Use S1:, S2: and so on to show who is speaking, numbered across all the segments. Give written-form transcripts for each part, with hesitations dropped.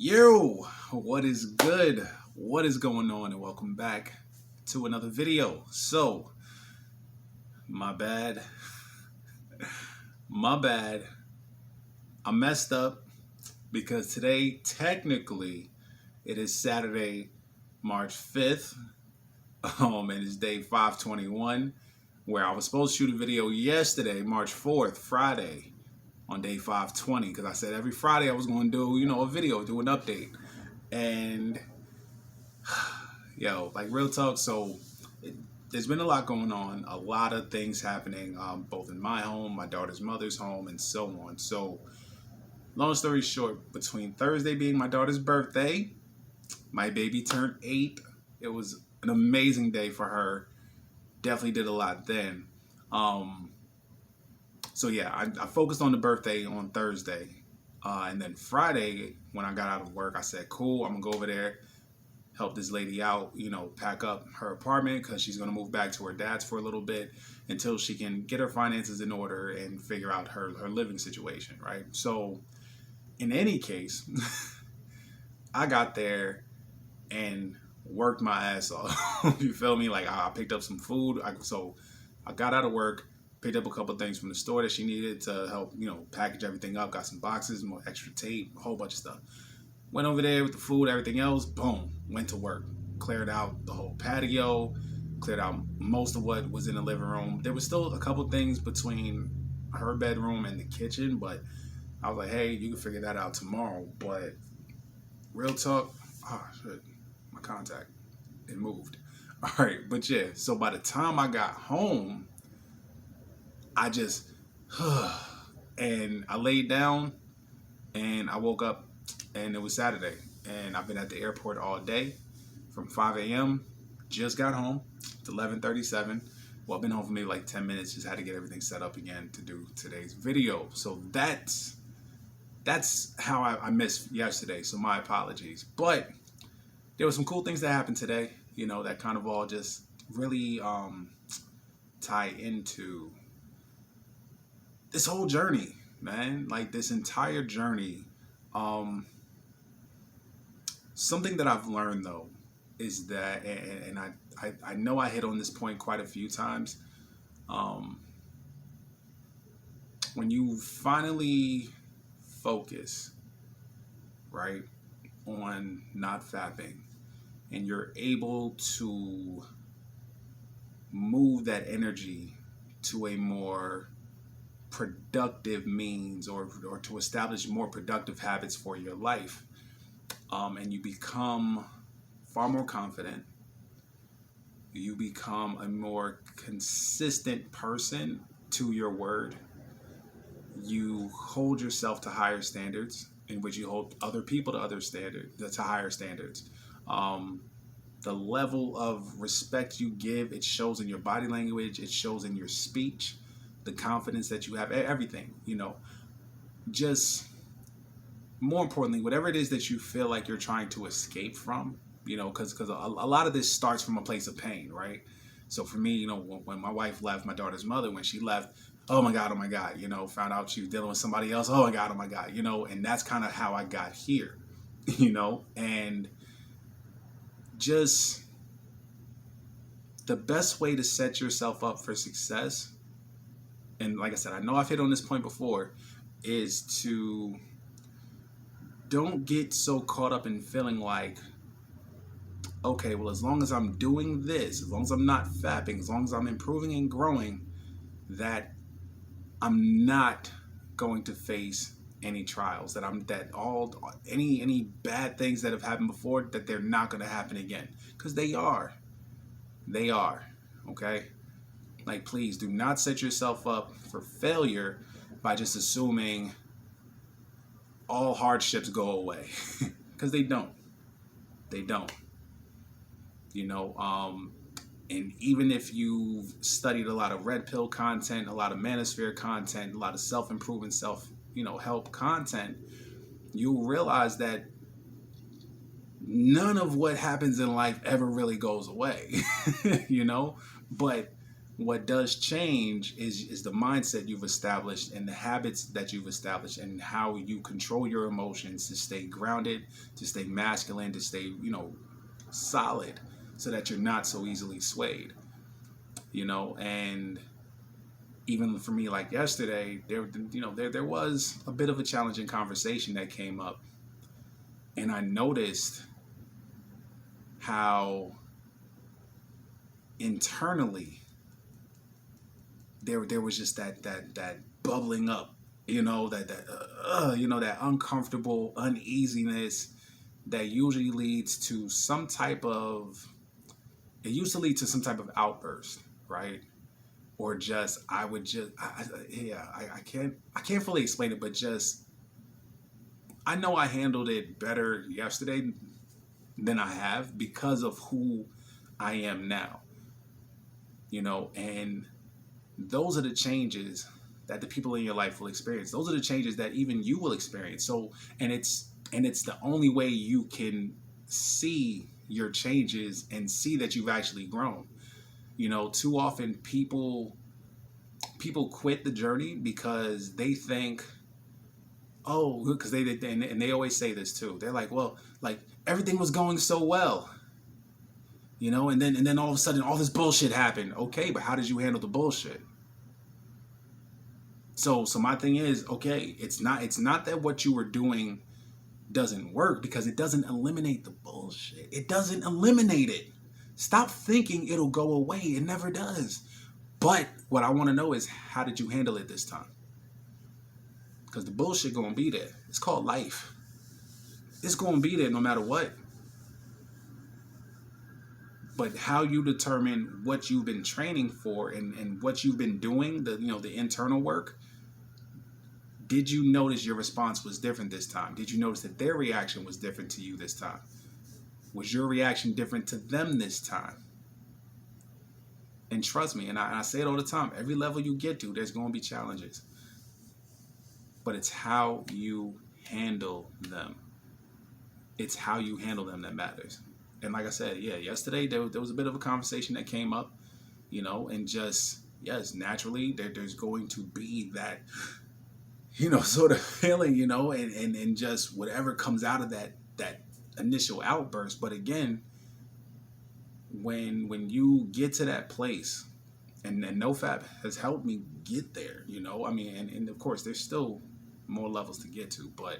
S1: Yo, what is good? What is going on? And welcome back to another video. So, my bad. My bad. I messed up because today, technically, it is Saturday, March 5th. And it's day 521, where I was supposed to shoot a video yesterday, March 4th, Friday, on day 520, because I said every Friday I was going to do, a video, do an update. And, like real talk, so there's been a lot going on, a lot of things happening, both in my home, my daughter's mother's home, and so on. So, long story short, between Thursday being my daughter's birthday, my baby turned 8. It was an amazing day for her. Definitely did a lot then. So yeah, I focused on the birthday on Thursday. And then Friday, when I got out of work, I said, cool, I'm going to go over there, help this lady out, pack up her apartment because she's going to move back to her dad's for a little bit until she can get her finances in order and figure out her living situation, right? So in any case, I got there and worked my ass off. You feel me? Like I picked up some food. So I got out of work, picked up a couple things from the store that she needed to help, package everything up. Got some boxes, more extra tape, a whole bunch of stuff. Went over there with the food, everything else. Boom, went to work. Cleared out the whole patio. Cleared out most of what was in the living room. There was still a couple things between her bedroom and the kitchen, but I was like, hey, you can figure that out tomorrow. But real talk, shit. My contact, it moved. All right, but yeah, so by the time I got home, I just and I laid down and I woke up and it was Saturday, and I've been at the airport all day from 5 a.m. Just got home. It's 11:37. Well, I've been home for maybe like 10 minutes. Just had to get everything set up again to do today's video. So that's how I missed yesterday. So my apologies, but there were some cool things that happened today, that kind of all just really tie into this whole journey, man. Like this entire journey. Something that I've learned though is that, and I know I hit on this point quite a few times, when you finally focus, right, on not fapping, and you're able to move that energy to a more productive means or to establish more productive habits for your life, and you become far more confident, you become a more consistent person to your word, you hold yourself to higher standards, in which you hold other people to higher standards. The level of respect you give, it shows in your body language, it shows in your speech, the confidence that you have, everything, just more importantly, whatever it is that you feel like you're trying to escape from, because a lot of this starts from a place of pain, right? So for me, when my wife left, my daughter's mother, when she left, oh my God, found out she was dealing with somebody else, oh my God, and that's kind of how I got here, and just the best way to set yourself up for success, and like I said, I know I've hit on this point before, is to don't get so caught up in feeling like, okay, well, as long as I'm doing this, as long as I'm not fapping, as long as I'm improving and growing, that I'm not going to face any trials, any bad things that have happened before, that they're not going to happen again, because they are, okay? Like, please do not set yourself up for failure by just assuming all hardships go away, because they don't. And even if you've studied a lot of red pill content, a lot of manosphere content, a lot of self-improvement, help content, you'll realize that none of what happens in life ever really goes away, but What does change is the mindset you've established and the habits that you've established and how you control your emotions to stay grounded, to stay masculine, to stay, solid, so that you're not so easily swayed. And even for me, like yesterday, there was a bit of a challenging conversation that came up, and I noticed how internally there was just that bubbling up, that uncomfortable uneasiness that usually leads to some type of outburst, right? Or just I can't fully explain it, but just I know I handled it better yesterday than I have because of who I am now, and those are the changes that the people in your life will experience. Those are the changes that even you will experience. So, and it's the only way you can see your changes and see that you've actually grown. Too often people quit the journey because they think, because they always say this too. They're like, well, like everything was going so well, and then all of a sudden all this bullshit happened. Okay, but how did you handle the bullshit? So my thing is, okay, it's not that what you were doing doesn't work, because it doesn't eliminate the bullshit. It doesn't eliminate it. Stop thinking it'll go away. It never does. But what I want to know is, how did you handle it this time? Because the bullshit gonna be there. It's called life. It's gonna be there no matter what. But how you determine what you've been training for and what you've been doing, the internal work. Did you notice your response was different this time? Did you notice that their reaction was different to you this time? Was your reaction different to them this time? And trust me, and I say it all the time, every level you get to, there's going to be challenges. But it's how you handle them. It's how you handle them that matters. And like I said, yesterday there was a bit of a conversation that came up, and just, yes, naturally there's going to be that, sort of feeling, and just whatever comes out of that initial outburst. But again, when you get to that place, and NoFap has helped me get there, and of course there's still more levels to get to, but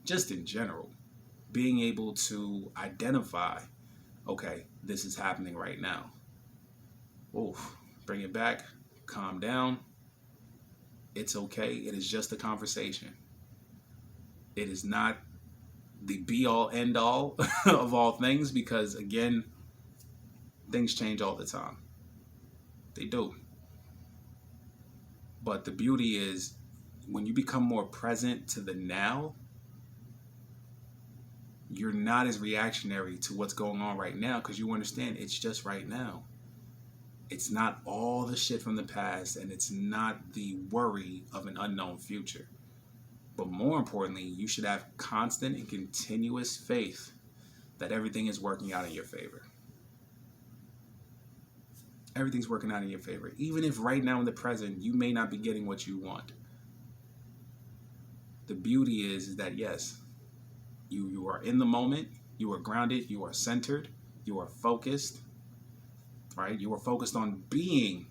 S1: just in general, being able to identify, okay, this is happening right now. Oof, bring it back, calm down. It's okay. It is just a conversation. It is not the be-all, end-all of all things, because, again, things change all the time. They do. But the beauty is, when you become more present to the now, you're not as reactionary to what's going on right now, because you understand it's just right now. It's not all the shit from the past, and it's not the worry of an unknown future. But more importantly, you should have constant and continuous faith that everything is working out in your favor. Everything's working out in your favor. Even if right now in the present, you may not be getting what you want. The beauty is that, yes, you are in the moment, you are grounded, you are centered, you are focused, right? You are focused on being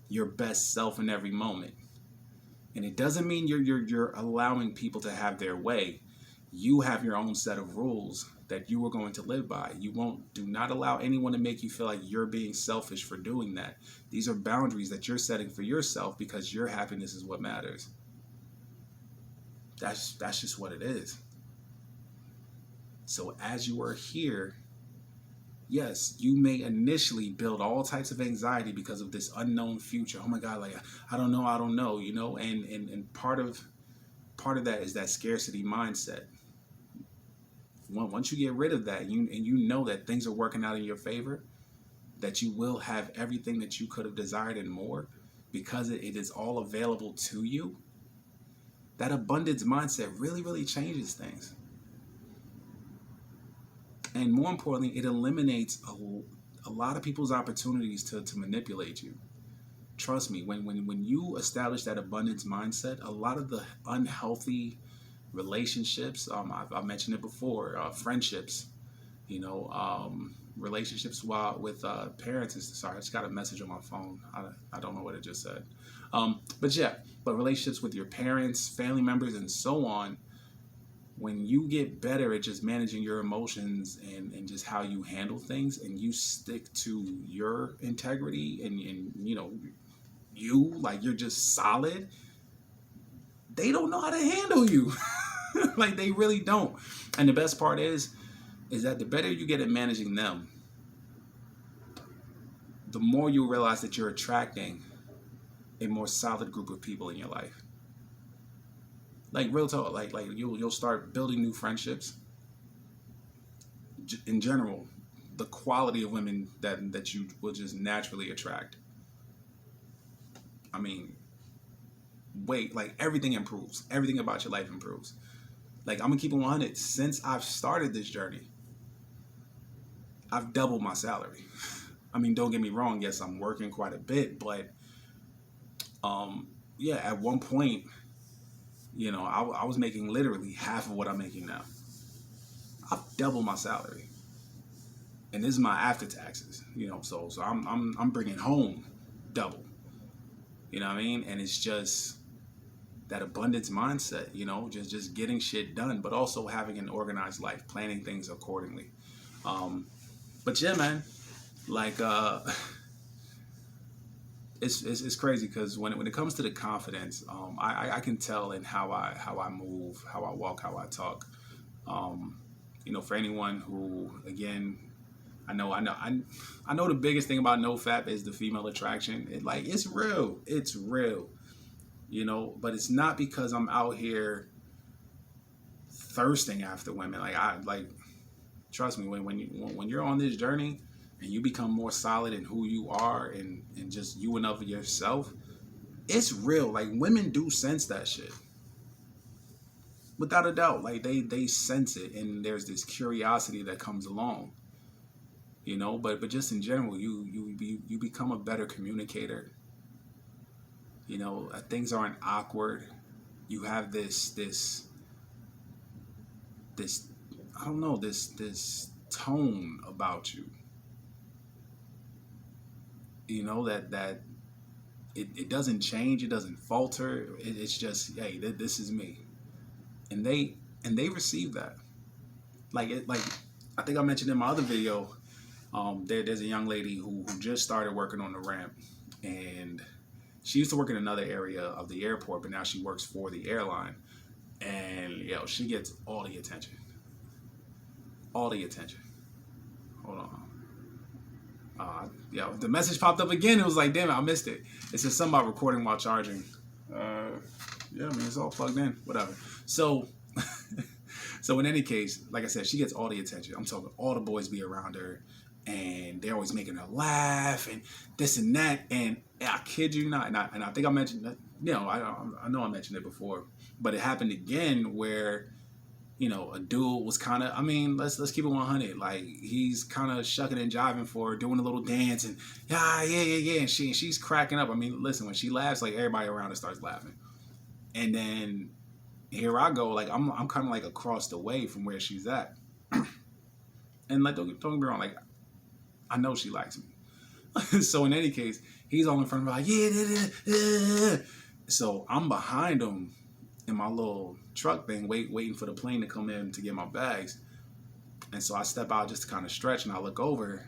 S1: your best self in every moment. And it doesn't mean you're allowing people to have their way. You have your own set of rules that you are going to live by. Do not allow anyone to make you feel like you're being selfish for doing that. These are boundaries that you're setting for yourself, because your happiness is what matters. That's just what it is. So as you are here, yes, you may initially build all types of anxiety because of this unknown future. Oh my God, like I don't know, and part of that is that scarcity mindset. Once you get rid of that, and you know that things are working out in your favor, that you will have everything that you could have desired and more, because it is all available to you. That abundance mindset really, really changes things. And more importantly, it eliminates a lot of people's opportunities to manipulate you. Trust me, when you establish that abundance mindset, a lot of the unhealthy relationships, I've mentioned it before, friendships, relationships with parents. Sorry, I just got a message on my phone. I don't know what it just said. But relationships with your parents, family members, and so on, when you get better at just managing your emotions and just how you handle things, and you stick to your integrity and you're just solid, they don't know how to handle you. Like, they really don't. And the best part is that the better you get at managing them, the more you realize that you're attracting a more solid group of people in your life. Like, real talk, like you'll start building new friendships. In general, the quality of women that you will just naturally attract. I mean, like, everything improves. Everything about your life improves. Like, I'm gonna keep it 100. Since I've started this journey, I've doubled my salary. I mean, don't get me wrong. Yes, I'm working quite a bit, but at one point, I was making literally half of what I'm making now. I've doubled my salary, and this is my after taxes. So I'm bringing home double. You know what I mean? And it's just that abundance mindset. Just getting shit done, but also having an organized life, planning things accordingly. But yeah, man, like it's crazy, because when it comes to the confidence, I can tell in how I move, how I walk, how I talk. For anyone who, again, I know the biggest thing about NoFap is the female attraction. It's real. It's real. But it's not because I'm out here thirsting after women. Trust me, when you're on this journey and you become more solid in who you are and just you and of yourself, it's real. Like, women do sense that shit. Without a doubt. Like, they sense it, and there's this curiosity that comes along. But just in general, you become a better communicator. Things aren't awkward. You have this I don't know, this tone about you. That it doesn't change, it doesn't falter. It's just, hey, this is me. And they receive that. Like I think I mentioned in my other video, there's a young lady who just started working on the ramp, and she used to work in another area of the airport, but now she works for the airline. And she gets all the attention. All the attention. Hold on. The message popped up again. It was like, damn it, I missed it. It says something about recording while charging. It's all plugged in. Whatever. So in any case, like I said, she gets all the attention. I'm talking, all the boys be around her, and they're always making her laugh and this and that. And I kid you not, and I think I mentioned that. I know I mentioned it before, but it happened again where, a dude was kind of, let's keep it 100. Like, he's kind of shucking and jiving for her, doing a little dance, and yeah. And she's cracking up. Listen, when she laughs, like, everybody around her starts laughing. And then here I go, like, I'm kind of like across the way from where she's at. And like, don't get me wrong, like, I know she likes me. So in any case, he's all in front of her, like, yeah. So I'm behind him in my little truck thing, waiting for the plane to come in to get my bags. And so I step out just to kind of stretch, and I look over,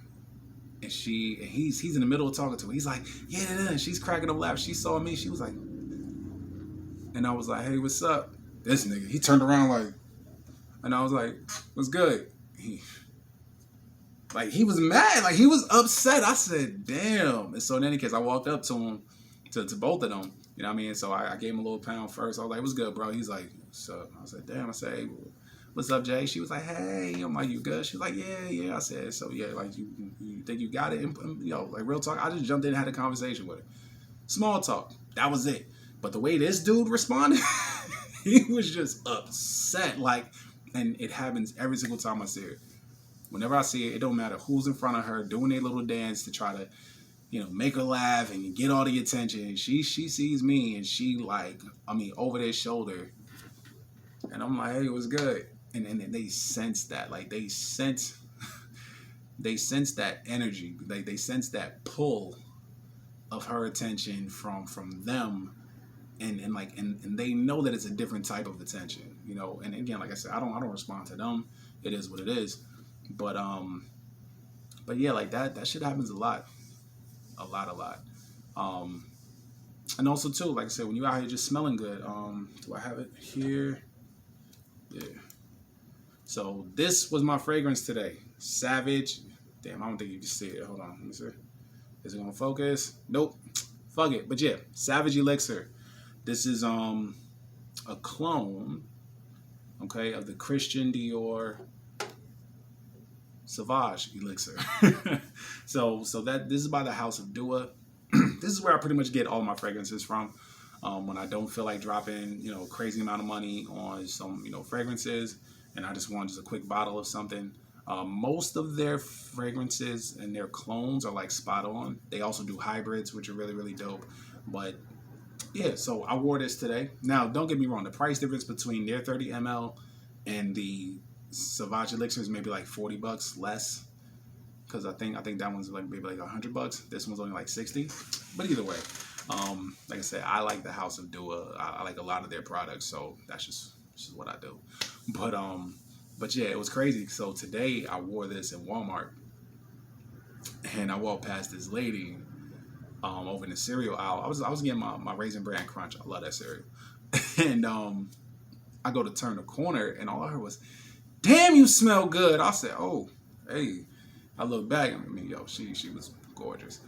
S1: and he's in the middle of talking to her. He's like, yeah, and she's cracking up laughing. She saw me, she was like, and I was like, hey, what's up? This nigga, he turned around like, and I was like, what's good? He was mad, like, he was upset. I said, damn. And so in any case, I walked up to him, to both of them. You know what I mean? So I gave him a little pound first. I was like, what's good, bro? He's like, what's up? I said, damn. I said, hey, what's up, Jay? She was like, hey. I'm like, you good? She was like, yeah. I said, so yeah, like, you think you got it? Like, real talk. I just jumped in and had a conversation with her. Small talk. That was it. But the way this dude responded, he was just upset. Like, and it happens every single time I see her. Whenever I see it, it don't matter who's in front of her doing their little dance to try to make her laugh and get all the attention. She sees me and she like, over their shoulder, and I'm like, hey, what's good? And they sense that, like they sense that energy, like they sense that pull of her attention from them, and they know that it's a different type of attention, And again, like I said, I don't respond to them. It is what it is. But yeah, like that shit happens a lot. And also too, like I said, when you out here just smelling good, do I have it here? Yeah. So this was my fragrance today. Savage. Damn, I don't think you can see it. Hold on, let me see. Is it gonna focus? Nope. Fuck it. But yeah, Savage Elixir. This is a clone, okay, of the Christian Dior Sauvage Elixir. so that this is by the House of Dua. This is where I pretty much get all my fragrances from. When I don't feel like dropping, crazy amount of money on some, fragrances, and I just want just a quick bottle of something. Most of their fragrances and their clones are like spot on. They also do hybrids, which are really, really dope. But yeah, so I wore this today. Now, don't get me wrong. The price difference between their 30 ml and the Sauvage Elixir is maybe like $40 less. Because I think that one's like maybe like $100. This one's only like 60. But either way, like I said, I like the House of Dua. I like a lot of their products, so that's just what I do. But yeah, it was crazy. So today I wore this in Walmart, and I walked past this lady over in the cereal aisle. I was getting my Raisin Bran Crunch. I love that cereal. And I go to turn the corner, and all I heard was, "Damn, you smell good." I said, "Oh, hey." I looked back. She was gorgeous.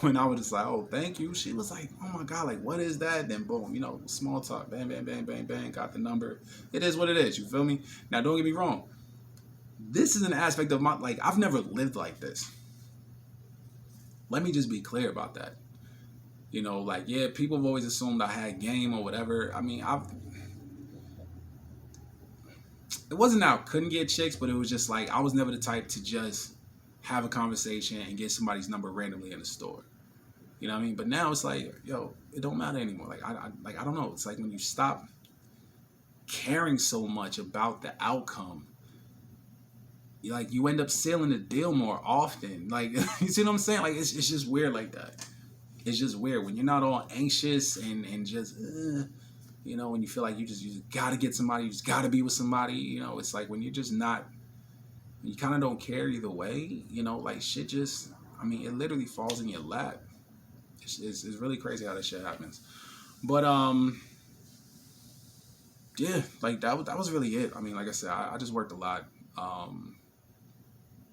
S1: And I was just like, "Oh, thank you." She was like, "Oh my God, like what is that?" Then boom, small talk, bang, bang, bang, bang, bang, got the number. It is what it is. You feel me? Now, don't get me wrong. This is an aspect of my I've never lived like this. Let me just be clear about that. Yeah, people have always assumed I had game or whatever. It wasn't that I couldn't get chicks, but it was just like I was never the type to just have a conversation and get somebody's number randomly in the store. You know what I mean? But now it's like, yo, it don't matter anymore. Like I don't know. It's like when you stop caring so much about the outcome, you end up sealing the deal more often. Like, you see what I'm saying? Like it's just weird like that. It's just weird when you're not all anxious and just when you feel like you just gotta get somebody, you just gotta be with somebody, it's like when you're just not, you kind of don't care either way, like shit just, it literally falls in your lap. It's really crazy how that shit happens. But yeah, like that was really it. Like I said, I just worked a lot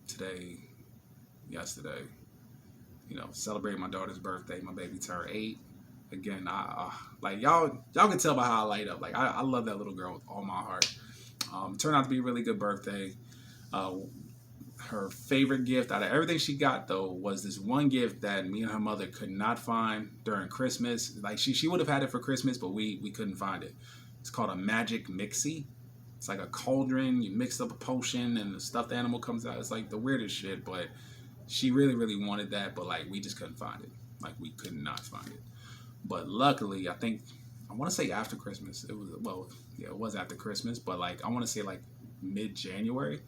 S1: today, yesterday, celebrating my daughter's birthday. My baby turned 8. Again, like y'all can tell by how I light up. Like I love that little girl with all my heart. Turned out to be a really good birthday. Her favorite gift out of everything she got though was this one gift that me and her mother could not find during Christmas. Like she would have had it for Christmas, but we couldn't find it. It's called a magic mixie. It's like a cauldron. You mix up a potion and the stuffed animal comes out. It's like the weirdest shit, but she really, really wanted that, but like we just couldn't find it. Like we could not find it. But luckily, I want to say after Christmas. It was after Christmas, but like I want to say like mid-January.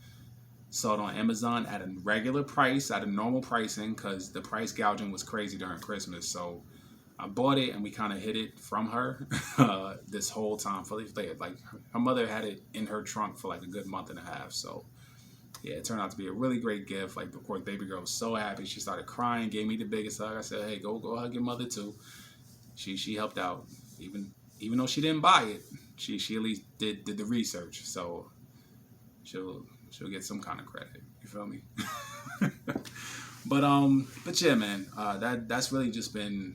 S1: Saw it on Amazon at a regular price, at a normal pricing, because the price gouging was crazy during Christmas. So I bought it, and we kind of hid it from her this whole time. Like her mother had it in her trunk for like a good month and a half. So yeah, it turned out to be a really great gift. Like, of course, baby girl was so happy. She started crying, gave me the biggest hug. I said, "Hey, go hug your mother too." She helped out, even though she didn't buy it. She at least did the research, so she'll get some kind of credit. You feel me? But yeah, man, that's really just been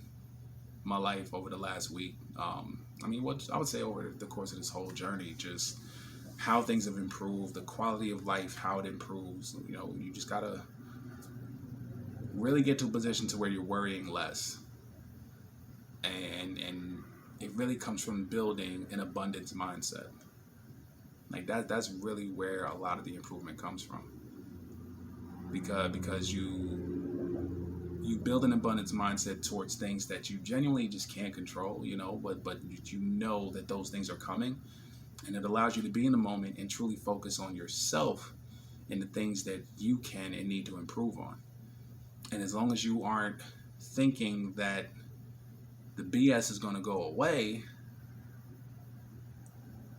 S1: my life over the last week. What I would say over the course of this whole journey, just how things have improved, the quality of life, how it improves. You just gotta really get to a position to where you're worrying less. And it really comes from building an abundance mindset. Like that's really where a lot of the improvement comes from. Because you you build an abundance mindset towards things that you genuinely just can't control, but you know that those things are coming, and it allows you to be in the moment and truly focus on yourself and the things that you can and need to improve on. And as long as you aren't thinking that the BS is going to go away,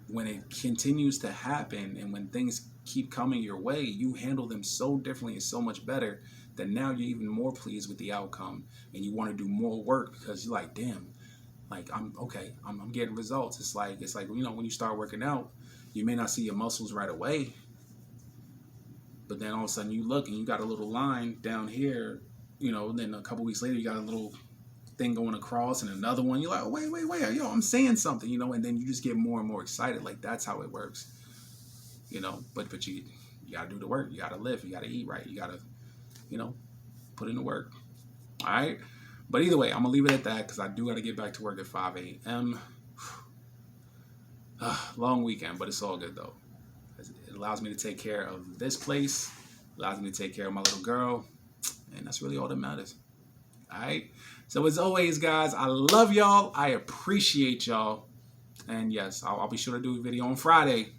S1: when it continues to happen and when things keep coming your way, you handle them so differently and so much better that now you're even more pleased with the outcome, and you want to do more work because you're like, damn, like I'm getting results. It's like when you start working out, you may not see your muscles right away, but then all of a sudden you look and you got a little line down here, and then a couple weeks later you got a little thing going across and another one. You're like, oh, wait, yo, I'm saying something, and then you just get more and more excited. Like, that's how it works, but you gotta do the work. You gotta live, you gotta eat right, you gotta put in the work. All right, but either way, I'm gonna leave it at that because I do gotta get back to work at 5 a.m. Long weekend, but it's all good though. It allows me to take care of this place, allows me to take care of my little girl, and that's really all that matters. All right, so as always, guys, I love y'all, I appreciate y'all, and yes, I'll be sure to do a video on Friday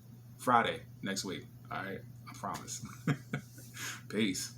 S1: next week. All right, I promise. Peace.